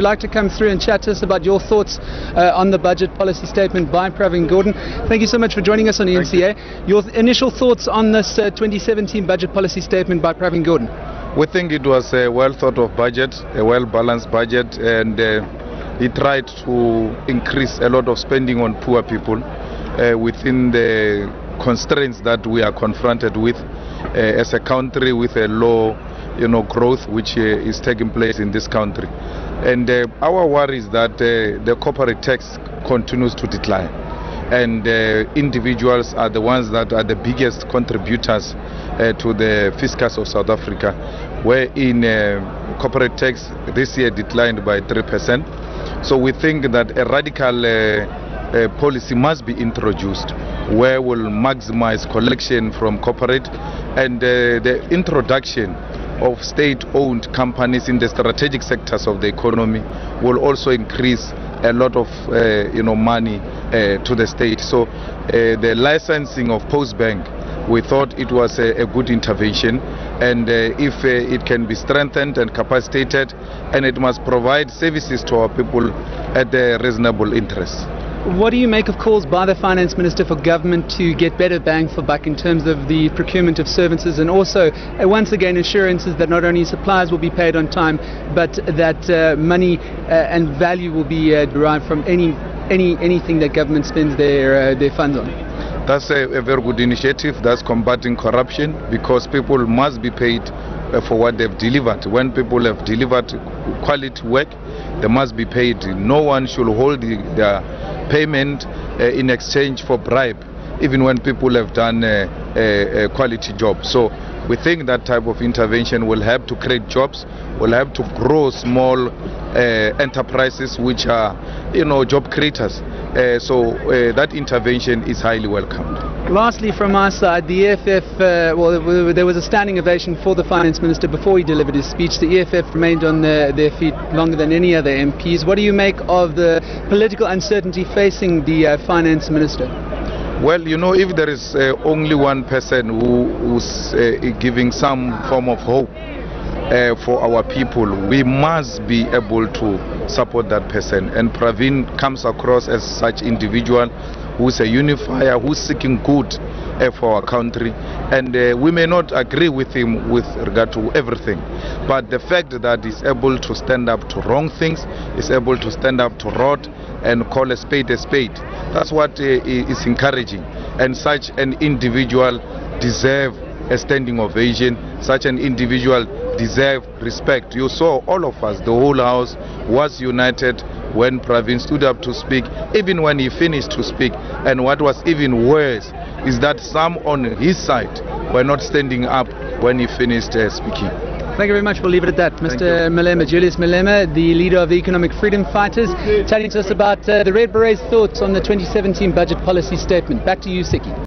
you'd like to come through and chat to us about your thoughts on the budget policy statement by Pravin Gordhan. Thank you so much for joining us on eNCA. Your initial thoughts on this 2017 budget policy statement by Pravin Gordhan? We think it was a well thought of budget, a well balanced budget, and he tried to increase a lot of spending on poor people within the constraints that we are confronted with as a country with a low growth which is taking place in this country. And our worry is that the corporate tax continues to decline, and individuals are the ones that are the biggest contributors to the fiscus of South Africa, where in corporate tax this year declined by 3%. So we think that a radical policy must be introduced where we'll maximize collection from corporate, and the introduction of state-owned companies in the strategic sectors of the economy will also increase a lot of money to the state. So the licensing of Postbank, we thought it was a good intervention, and if it can be strengthened and capacitated, and it must provide services to our people at a reasonable interest. What do you make of calls by the Finance Minister for government to get better bang for buck in terms of the procurement of services, and also once again assurances that not only suppliers will be paid on time, but that money and value will be derived from anything that government spends their funds on? That's a very good initiative. That's combating corruption, because people must be paid for what they've delivered. When people have delivered quality work, they must be paid. No one should hold their payment in exchange for bribe, even when people have done a quality job. So we think that type of intervention will help to create jobs, will help to grow small enterprises which are job creators. So that intervention is highly welcomed. Lastly, from our side, the EFF, there was a standing ovation for the Finance Minister before he delivered his speech. The EFF remained on their feet longer than any other MPs. What do you make of the political uncertainty facing the Finance Minister? Well, if there is only one person who's giving some form of hope for our people, we must be able to support that person. And Pravin comes across as such individual who's a unifier, who's seeking good for our country. And we may not agree with him with regard to everything, but the fact that he's able to stand up to wrong things, is able to stand up to rot and call a spade, that's what is encouraging. And such an individual deserves a standing ovation. Such an individual deserves respect. You saw all of us, the whole house was united when Pravin stood up to speak, even when he finished to speak. And what was even worse is that some on his side were not standing up when he finished speaking. Thank you very much. We'll leave it at that. Mr. Malema, Julius Malema, the leader of the Economic Freedom Fighters, telling us about the Red Berets' thoughts on the 2017 budget policy statement. Back to you, Siki.